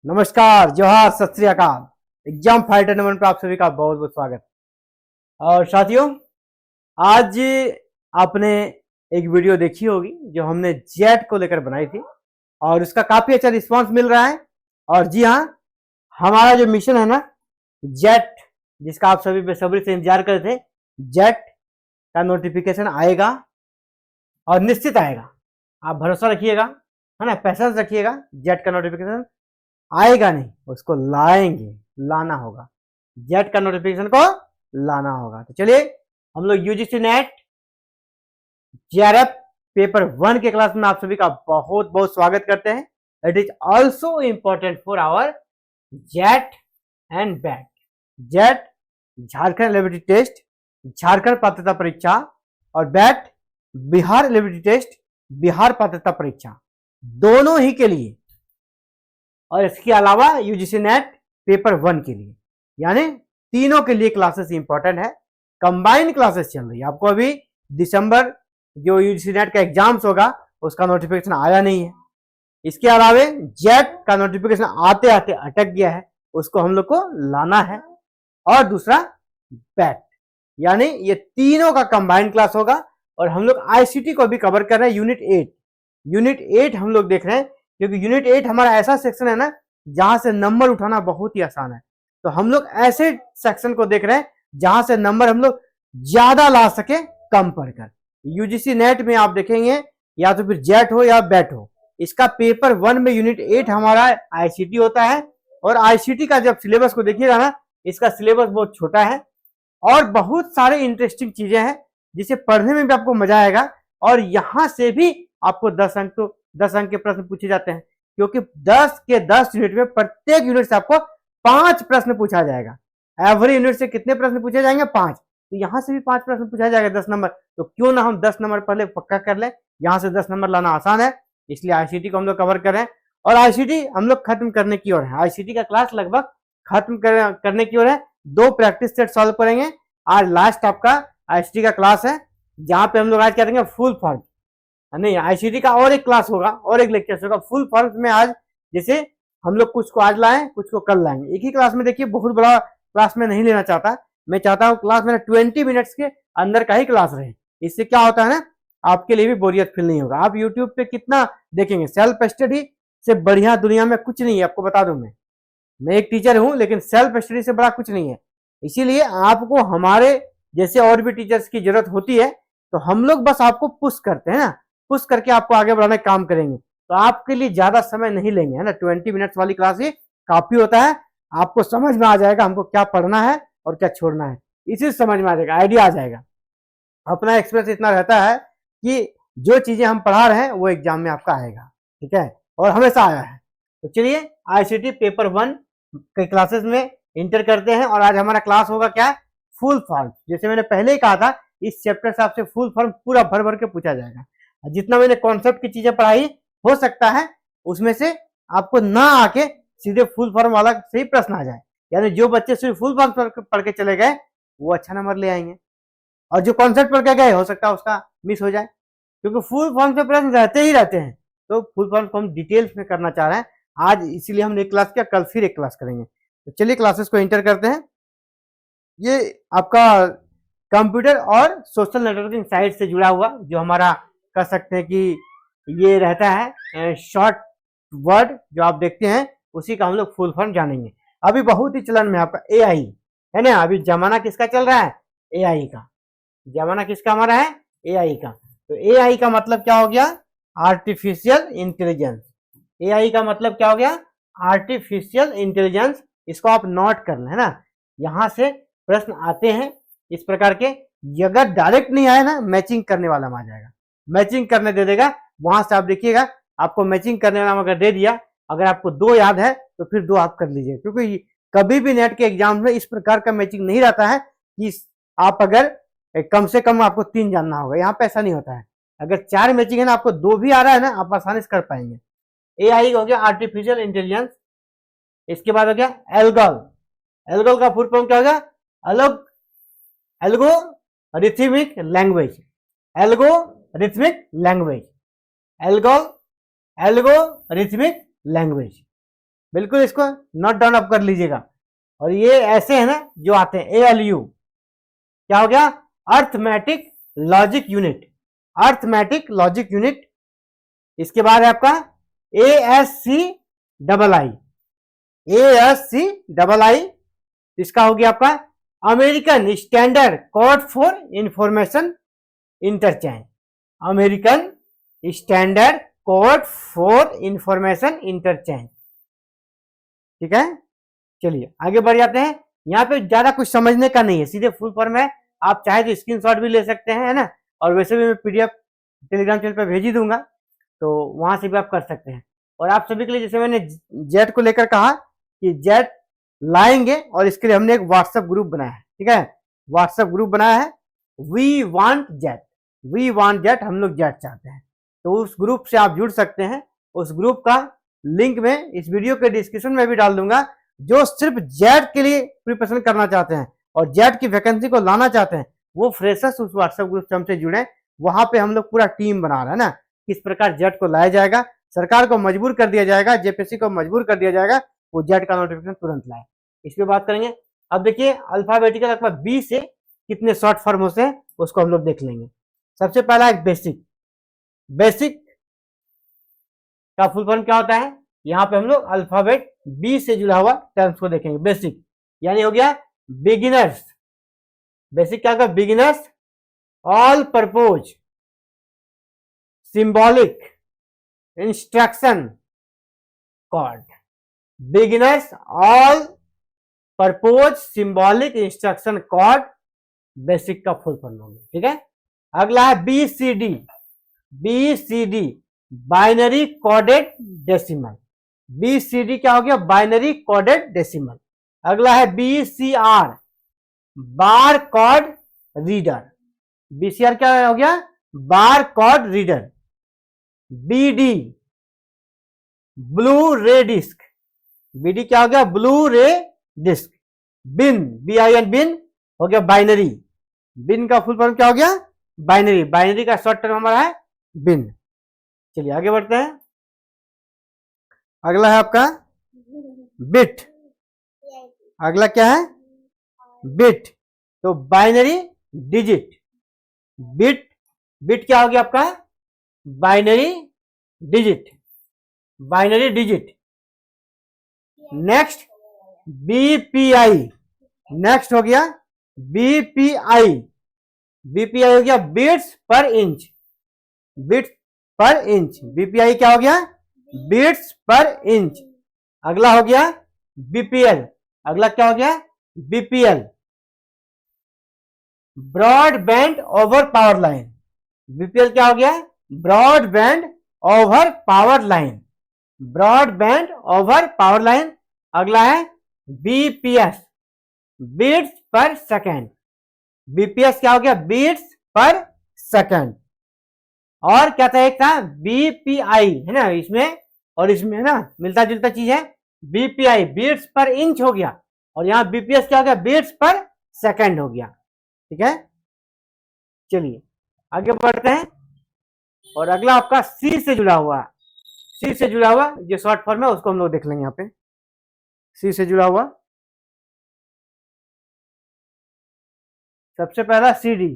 नमस्कार, जोहार, सत श्री अकाल। एग्जाम फाइटर नंबर पे आप सभी का बहुत बहुत स्वागत। और साथियों, आज आपने एक वीडियो देखी होगी जो हमने जेट को लेकर बनाई थी और उसका काफी अच्छा रिस्पांस मिल रहा है। और जी हाँ, हमारा जो मिशन है ना जेट, जिसका आप सभी बेसब्री से इंतजार कर रहे थे, जेट का नोटिफिकेशन आएगा और निश्चित आएगा। आप भरोसा रखिएगा, है ना, पैसेंस रखिएगा। जेट का नोटिफिकेशन आएगा नहीं, उसको लाएंगे, लाना होगा। जेट का नोटिफिकेशन को लाना होगा। तो चलिए हम लोग यूजीसी नेट जेआरएफ पेपर 1 के क्लास में आप सभी का बहुत बहुत स्वागत करते हैं। It is also important for our JET and BET. JET Jharkhand eligibility test, Jharkhand पात्रता परीक्षा, और BET Bihar eligibility test, Bihar पात्रता परीक्षा, दोनों ही के लिए। और इसके अलावा यूजीसी नेट पेपर 1 के लिए, यानी तीनों के लिए क्लासेस इंपॉर्टेंट है। कंबाइंड क्लासेस चल रही है। आपको अभी दिसंबर जो यूजीसी नेट का एग्जाम्स होगा उसका नोटिफिकेशन आया नहीं है। इसके अलावा जेट का नोटिफिकेशन आते आते अटक गया है, उसको हम लोग को लाना है। और दूसरा बैट, यानी ये तीनों का कंबाइंड क्लास होगा। और हम लोग आईसीटी को भी कवर कर रहे हैं। यूनिट 8 हम लोग देख रहे हैं, क्योंकि यूनिट 8 हमारा ऐसा सेक्शन है ना जहां से नंबर उठाना बहुत ही आसान है। तो हम लोग ऐसे सेक्शन को देख रहे हैं जहां से नंबर हम लोग ज्यादा ला सके कम पढ़कर। यूजीसी नेट में आप देखेंगे या तो फिर जेट हो या बैट हो, इसका पेपर 1 में यूनिट 8 हमारा आईसीटी होता है। और आईसीटी का जब सिलेबस को देखिएगा ना, इसका सिलेबस बहुत छोटा है और बहुत सारे इंटरेस्टिंग चीजें हैं जिसे पढ़ने में भी आपको मजा आएगा। और यहां से भी आपको 10 अंक के प्रश्न पूछे जाते हैं, क्योंकि 10 के 10 यूनिट में प्रत्येक यूनिट से आपको 5 प्रश्न पूछा जाएगा। एवरी यूनिट से कितने प्रश्न पूछे जाएंगे? 5। तो यहां से भी 5 प्रश्न पूछा जाएगा, 10 नंबर। तो क्यों ना हम 10 नंबर पहले पक्का कर लें। यहां से 10 नंबर लाना आसान है, इसलिए आईसीटी को हम लोग कवर कर रहे हैं। और आईसीटी हम लोग खत्म करने की ओर है। आईसीटी का क्लास लगभग खत्म करने की ओर है। 2 प्रैक्टिस सेट सॉल्व करेंगे। आज लास्ट आपका आईसीटी का क्लास है, जहां पे हम लोग आज करेंगे फुल फॉर्म। नहीं, आईसीटी का और एक क्लास होगा और एक लेक्चर होगा फुल फॉर्म में। आज जैसे हम लोग कुछ को आज लाएं, कुछ को कल लाएंगे, एक ही क्लास में। देखिए, बहुत बड़ा क्लास में नहीं लेना चाहता। मैं चाहता हूँ क्लास मेरा 20 मिनट्स के अंदर का ही क्लास रहे। इससे क्या होता है ना, आपके लिए भी बोरियत फील नहीं होगा। आप यूट्यूब पे कितना देखेंगे, सेल्फ स्टडी से बढ़िया दुनिया में कुछ नहीं है। आपको बता दूं, मैं एक टीचर हूं, लेकिन सेल्फ स्टडी से बड़ा कुछ नहीं है। इसीलिए आपको हमारे जैसे और भी टीचर्स की जरूरत होती है। तो हम लोग बस आपको पुश करते हैं ना, पुश करके आपको आगे बढ़ाने का काम करेंगे। तो आपके लिए ज्यादा समय नहीं लेंगे, है ना। 20 मिनट्स वाली क्लास ही काफी होता है। आपको समझ में आ जाएगा हमको क्या पढ़ना है और क्या छोड़ना है, इसी समझ में आ जाएगा, आइडिया आ जाएगा। अपना एक्सपीरियंस इतना रहता है कि जो चीजें हम पढ़ा रहे हैं वो एग्जाम में आपका आएगा, ठीक है, और हमेशा आया है। तो चलिए आईसीटी पेपर 1 के क्लासेस में इंटर करते हैं। और आज हमारा क्लास होगा क्या? Full form. जैसे मैंने पहले ही कहा था, इस चैप्टर से आपसे फुल फॉर्म पूरा भर भर के पूछा जाएगा। जितना मैंने कॉन्सेप्ट की चीजें पढ़ाई, हो सकता है उसमें से आपको ना आके सीधे फुल फॉर्म वाला से ही प्रश्न आ जाए। यानी जो बच्चे सिर्फ फुल फॉर्म पढ़ के चले गए वो अच्छा नंबर ले आएंगे, और जो कॉन्सेप्ट पढ़ के गए हो सकता है उसका मिस हो जाए, क्योंकि फुल फॉर्म से प्रश्न रहते ही रहते हैं। तो फुल फॉर्म को हम डिटेल्स में करना चाह रहे हैं आज, इसीलिए हमने एक क्लास किया, कल फिर एक क्लास करेंगे। तो चलिए क्लासेस को एंटर करते हैं। ये आपका कंप्यूटर और सोशल नेटवर्किंग साइट से जुड़ा हुआ, जो हमारा कह सकते हैं कि ये रहता है शॉर्ट वर्ड जो आप देखते हैं, उसी का हम लोग फुल फॉर्म जानेंगे। अभी बहुत ही चलन में आपका एआई है ना। अभी जमाना किसका चल रहा है? एआई का। जमाना किसका हमारा है? एआई का। तो एआई का मतलब क्या हो गया? Artificial intelligence. एआई का मतलब क्या हो गया? Artificial intelligence. इसको आप नोट करना है ना। यहां से प्रश्न आते हैं इस प्रकार के। अगर डायरेक्ट नहीं आया ना, मैचिंग करने वाला में आ जाएगा, मैचिंग करने दे देगा। वहां से आप देखिएगा, आपको मैचिंग करने वाला अगर दे दिया, अगर आपको 2 याद है तो फिर 2 आप कर लीजिए, क्योंकि कभी भी नेट के एग्जाम में इस प्रकार का मैचिंग नहीं रहता है कि आप अगर कम से कम आपको 3 जानना होगा। यहाँ पे ऐसा नहीं होता है। अगर 4 मैचिंग है ना, आपको 2 भी आ रहा है ना, आप आसानी से कर पाएंगे। एआई हो गया आर्टिफिशियल इंटेलिजेंस। इसके बाद हो गया एल्गोल। एल्गोल का फुल फॉर्म क्या हो गया? Algorithmic language. Algorithmic language. Algorithmic language. बिल्कुल इसको नोट डाउन अप कर लीजिएगा। और ये ऐसे है ना जो आते हैं ALU, क्या हो गया, arithmetic logic unit, arithmetic logic unit. इसके बाद है आपका ASCII, ASCII, इसका हो गया आपका American standard code for information interchange, American standard code for information interchange. ठीक है, चलिए आगे बढ़ जाते हैं। यहाँ पे ज्यादा कुछ समझने का नहीं है, सीधे फुल फॉर्म है, आप चाहे तो स्क्रीनशॉट भी ले सकते हैं, है ना, और वैसे भी मैं PDF टेलीग्राम चैनल पे भेज ही दूंगा, तो वहां से भी आप कर सकते हैं। और आप सभी के लिए, जैसे मैंने जेट को लेकर कहा कि जेट लाएंगे, और इसके लिए हमने एक व्हाट्सएप ग्रुप बनाया है। ठीक है, व्हाट्सएप ग्रुप बनाया है, वी वांट जेट, हम लोग जेट चाहते हैं, तो उस ग्रुप से आप जुड़ सकते हैं। उस ग्रुप का लिंक मैं इस वीडियो के डिस्क्रिप्शन में भी डाल दूंगा। जो सिर्फ जेट के लिए प्रिपरेशन करना चाहते हैं और जेट की वैकेंसी को लाना चाहते हैं, वो फ्रेशर्स उस व्हाट्सएप ग्रुप से हमसे जुड़े। वहां पे हम लोग पूरा टीम बना रहे हैं ना, किस प्रकार जेट को लाया जाएगा, सरकार को मजबूर कर दिया जाएगा, JPSC को मजबूर कर दिया जाएगा, वो जेट का नोटिफिकेशन तुरंत लाए। इस पर बात करेंगे। अब देखिए अल्फाबेटिकल अथवा B से कितने शॉर्ट फॉर्म होते हैं उसको हम लोग देख लेंगे। सबसे पहला एक बेसिक, बेसिक का फुल फॉर्म क्या होता है, यहाँ पे हम लोग अल्फाबेट B से जुड़ा हुआ टर्म्स को देखेंगे। बेसिक यानी हो गया बिगिनर्स, बेसिक क्या होगा, beginners all purpose symbolic instruction code, beginners all purpose symbolic instruction code, basic का फुल फॉर्म होगा। ठीक है, अगला है BCD, BCD binary coded decimal, BCD क्या हो गया, बाइनरी कोडेड डेसिमल। अगला है BCR bar code reader, BCR क्या हो गया, bar code reader. BD blue रे डिस्क, BD क्या हो गया, ब्लू रे डिस्क। बिन, BIN बिन हो गया बाइनरी, बिन का फुल फॉर्म क्या हो गया, बाइनरी, बाइनरी का शॉर्ट टर्म हमारा है बिन। चलिए आगे बढ़ते हैं। अगला है आपका बिट, अगला क्या है, बिट, तो बाइनरी डिजिट, बिट, बिट क्या हो गया आपका, binary digit, binary digit. Next BPI, next हो गया BPI, BPI हो गया बिट्स पर इंच, बिट्स पर इंच, BPI क्या हो गया, बिट्स पर इंच। अगला हो गया BPL, अगला क्या हो गया, BPL broadband over power line, BPL क्या हो गया, broadband over power line, broadband over power line. अगला है BPS बीट्स पर सेकेंड, BPS क्या हो गया, बीट्स पर सेकेंड। और क्या था, एक था BPI, है ना, इसमें और इसमें है ना मिलता जुलता चीज है, BPI बीट्स पर इंच हो गया, और यहाँ BPS क्या हो गया, बीट्स पर सेकेंड हो गया। ठीक है, चलिए आगे बढ़ते हैं। और अगला आपका C से जुड़ा हुआ, C से जुड़ा हुआ जो शॉर्ट फॉर्म है उसको हम लोग देख लेंगे। यहाँ पे C से जुड़ा हुआ सबसे पहला CD,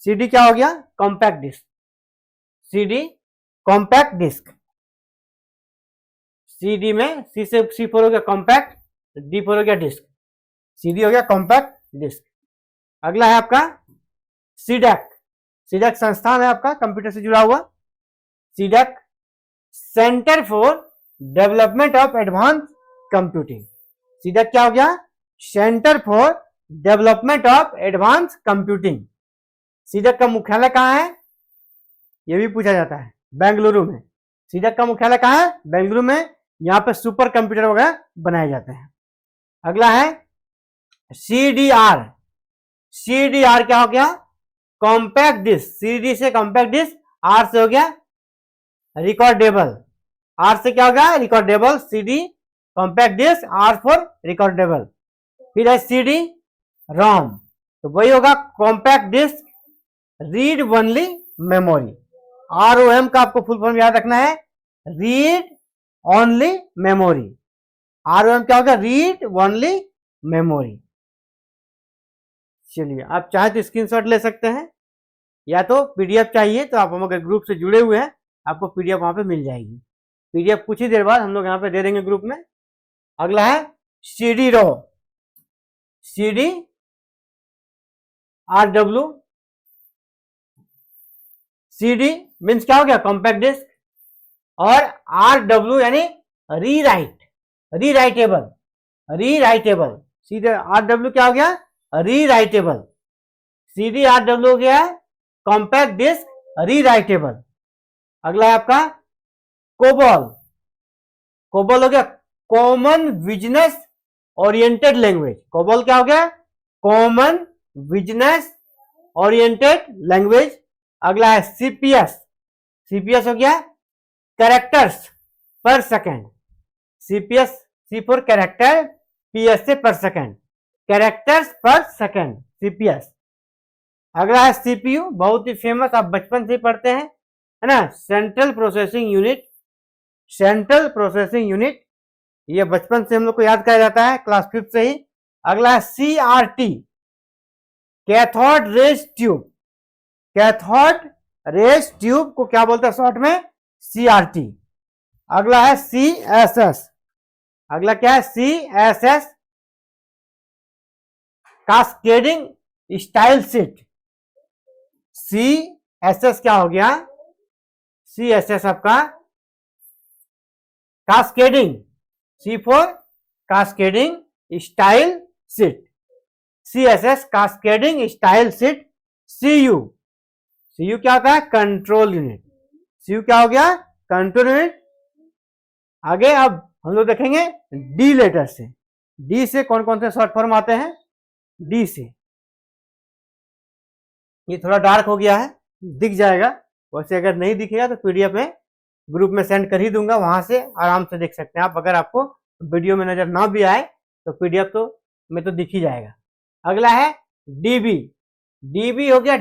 CD क्या हो गया, compact disc, CD compact disc. CD में C से C4 हो गया कॉम्पैक्ट, D4 हो गया डिस्क, CD हो गया कॉम्पैक्ट डिस्क। अगला है आपका CDAC, CDAC संस्थान है आपका कंप्यूटर से जुड़ा हुआ, CDAC centre for development of advance computing, CDAC क्या हो गया, centre for development of advance computing. CDAC का मुख्यालय कहाँ है, यह भी पूछा जाता है, बेंगलुरु में। CDAC का मुख्यालय कहाँ है, बेंगलुरु में। यहाँ पे सुपर कंप्यूटर वगैरह बनाए जाते हैं। अगला है CDR, CDR क्या हो गया, कॉम्पैक्ट डिस्क, CD से कॉम्पैक्ट डिस्क, R से हो गया रिकॉर्डेबल, R से क्या होगा, recordable, CD compact disc, R for recordable. फिर है CD ROM, तो वही होगा compact disc read only memory, ROM का आपको फुल फॉर्म याद रखना है, रीड ओनली मेमोरी, ROM क्या होगा, रीड ओनली मेमोरी। चलिए आप चाहे तो स्क्रीनशॉट ले सकते हैं, या तो पीडीएफ चाहिए तो आप हम अगर ग्रुप से जुड़े हुए हैं आपको पीडीएफ वहां पे मिल जाएगी। पीडीएफ कुछ ही देर बाद हम लोग यहाँ पे दे देंगे ग्रुप में। अगला है CD ROM, CD RW। CD means क्या हो गया, कॉम्पैक्ट डिस्क, और RW यानी रीराइटेबल। सीधे RW क्या हो गया, रीराइटेबल। CD RW हो गया कॉम्पैक्ट डिस्क रीराइटेबल। अगला है आपका कोबोल हो गया common business oriented language. COBOL क्या हो गया, कॉमन बिजनेस ओरिएंटेड लैंग्वेज। अगला है CPS हो गया कैरेक्टर्स पर second. C for character, PS से पर सेकेंड, कैरेक्टर्स पर सेकेंड CPS। अगला है CPU, बहुत ही फेमस, आप बचपन से ही पढ़ते हैं, है ना, सेंट्रल प्रोसेसिंग यूनिट। ये बचपन से हम लोग को याद कराया जाता है, क्लास 5 से ही। अगला है CRT, कैथोड रेज ट्यूब को क्या बोलते हैं शॉर्ट में, CRT। अगला है CSS, अगला क्या है CSS, cascading style sheet. CSS क्या हो गया, CSS आपका cascading, C for cascading style sheet, CSS cascading style sheet. CU क्या होता है, कंट्रोल यूनिट। CU क्या हो गया, कंट्रोल यूनिट। आगे अब हम लोग देखेंगे D लेटर से। D से कौन कौन से शॉर्ट फॉर्म आते हैं, D से, ये थोड़ा डार्क हो गया है, दिख जाएगा, वैसे अगर नहीं दिखेगा तो पीडीएफ में ग्रुप में सेंड कर ही दूंगा, वहां से आराम से देख सकते हैं आप। अगर आपको वीडियो में नजर ना भी आए तो पीडीएफ में तो दिख ही जाएगा। अगला है DB हो गया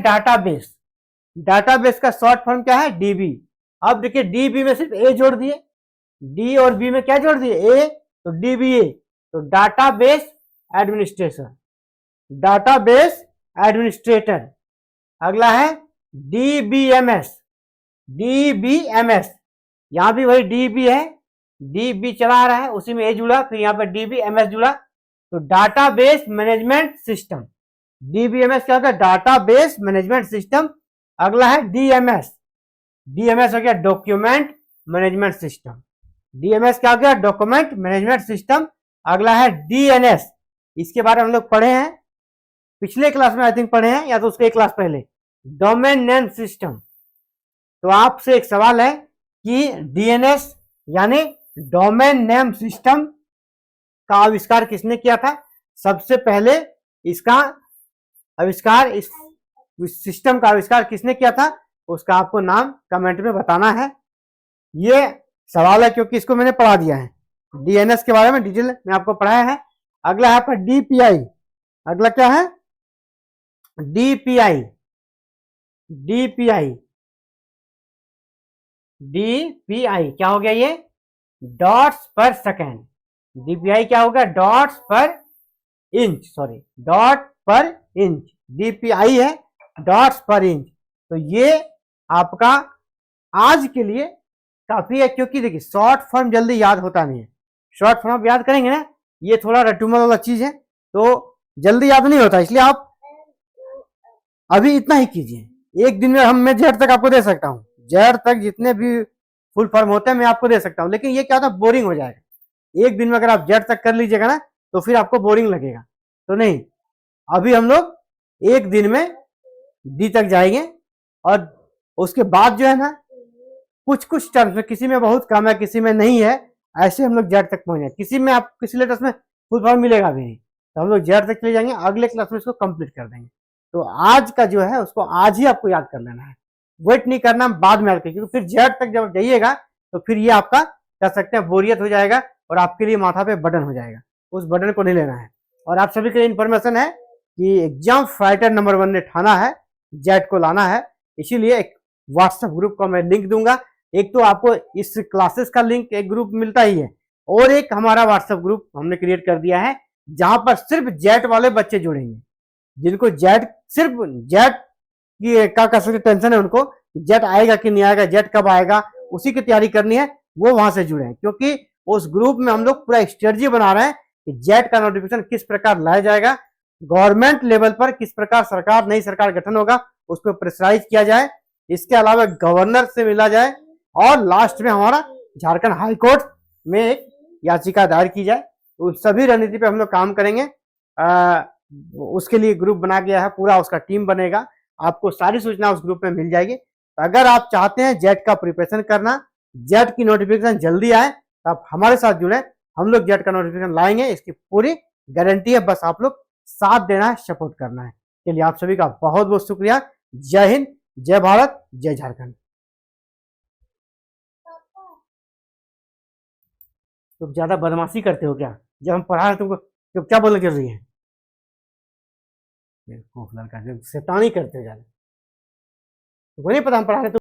डाटाबेस का शॉर्ट फॉर्म क्या है, DB। अब देखिए DB में सिर्फ A जोड़ दिए, D और B में क्या जोड़ दिए, A, तो DBA, तो डाटाबेस एडमिनिस्ट्रेटर। अगला है DBMS, यहां भी वही DB है, DB चला रहा है, उसी में A जुड़ा, फिर यहाँ पर DBMS जुड़ा, तो डाटाबेस मैनेजमेंट सिस्टम। DBMS क्या होता है, डाटाबेस मैनेजमेंट सिस्टम। अगला है DMS हो गया डॉक्यूमेंट मैनेजमेंट सिस्टम। DMS क्या हो गया, डॉक्यूमेंट मैनेजमेंट सिस्टम। अगला है DNS, इसके बारे में हम लोग पढ़े हैं पिछले क्लास में, आई थिंक पढ़े हैं, या तो उसके एक क्लास पहले, डोमेन नेम सिस्टम। तो आपसे एक सवाल है कि DNS यानी डोमेन नेम सिस्टम का आविष्कार किसने किया था। सबसे पहले इसका आविष्कार, इस सिस्टम का आविष्कार किसने किया था, उसका आपको नाम कमेंट में बताना है। ये सवाल है क्योंकि इसको मैंने पढ़ा दिया है, DNS के बारे में डिटेल में आपको पढ़ाया है। अगला है पर DPI, अगला क्या है, DPI क्या हो गया, ये डॉट्स पर सेकेंड। DPI क्या होगा, डॉट पर इंच, DPI है डॉट्स पर इंच। तो ये आपका आज के लिए काफी है, क्योंकि देखिए शॉर्ट फॉर्म जल्दी याद होता नहीं है। शॉर्ट फॉर्म आप याद करेंगे ना, ये थोड़ा रटूमल वाला चीज है तो जल्दी याद नहीं होता, इसलिए आप अभी इतना ही कीजिए। एक दिन में मैं जेड तक आपको दे सकता हूँ, जेड तक जितने भी फुल फॉर्म होते हैं मैं आपको दे सकता हूँ, लेकिन ये क्या होता है, बोरिंग हो जाएगा। एक दिन में अगर आप जेड तक कर लीजिएगा ना तो फिर आपको बोरिंग लगेगा, तो नहीं, अभी हम लोग एक दिन में डी तक जाएंगे, और उसके बाद जो है ना कुछ टर्म्स में, किसी में बहुत कम है, किसी में नहीं है, ऐसे हम लोग जेड तक पहुंच जाए। किसी में आप किसी लेटर्स में फुल फॉर्म मिलेगा भी नहीं, तो हम लोग जेड तक चले जाएंगे, अगले क्लास में इसको कंप्लीट कर देंगे। तो आज का जो है उसको आज ही आपको याद कर लेना है, वेट नहीं करना, बाद में याद करिए, क्योंकि फिर जेड तक जब जाइएगा तो फिर ये आपका कह सकते हैं बोरियत हो जाएगा, और आपके लिए माथा पे बटन हो जाएगा, उस बटन को नहीं लेना है। और आप सभी के लिए इन्फॉर्मेशन है कि एग्जाम फाइटर नंबर 1 ने ठाना है जेड को लाना है, इसीलिए एक व्हाट्सएप ग्रुप का मैं लिंक दूंगा। एक तो आपको इस क्लासेस का लिंक एक ग्रुप मिलता ही है, और एक हमारा व्हाट्सएप ग्रुप हमने क्रिएट कर दिया है जहां पर सिर्फ जेट वाले बच्चे जुड़ेंगे, जिनको जेट सिर्फ जेट की का कर सकते टेंशन है, उनको जेट आएगा कि नहीं आएगा, जेट कब आएगा, उसी की तैयारी करनी है, वो वहां से जुड़े। क्योंकि उस ग्रुप में हम लोग पूरा स्ट्रेटजी बना रहे हैं कि जेट का नोटिफिकेशन किस प्रकार लाया जाएगा, गवर्नमेंट लेवल पर किस प्रकार सरकार नई सरकार गठन होगा उस पर प्रेशराइज किया जाए, इसके अलावा गवर्नर से मिला जाए, और लास्ट में हमारा झारखंड हाई कोर्ट में एक याचिका दायर की जाए। तो सभी रणनीति पे हम लोग काम करेंगे। उसके लिए ग्रुप बना गया है, पूरा उसका टीम बनेगा, आपको सारी सूचना उस ग्रुप में मिल जाएगी। तो अगर आप चाहते हैं जेट का प्रिपरेशन करना, जेट की नोटिफिकेशन जल्दी आए, तो आप हमारे साथ जुड़े, हम लोग जेट का नोटिफिकेशन लाएंगे, इसकी पूरी गारंटी है, बस आप लोग साथ देना है, सपोर्ट करना है। चलिए आप सभी का बहुत बहुत शुक्रिया। जय हिंद, जय भारत, जय झारखंड। तुम ज्यादा बदमाशी करते हो क्या? जब हम पढ़ा रहे तुमको तो क्या बोलने जरूरी है? लड़का जब शैतानी करते हो ज्यादा, तुमको नहीं पता हम पढ़ा रहे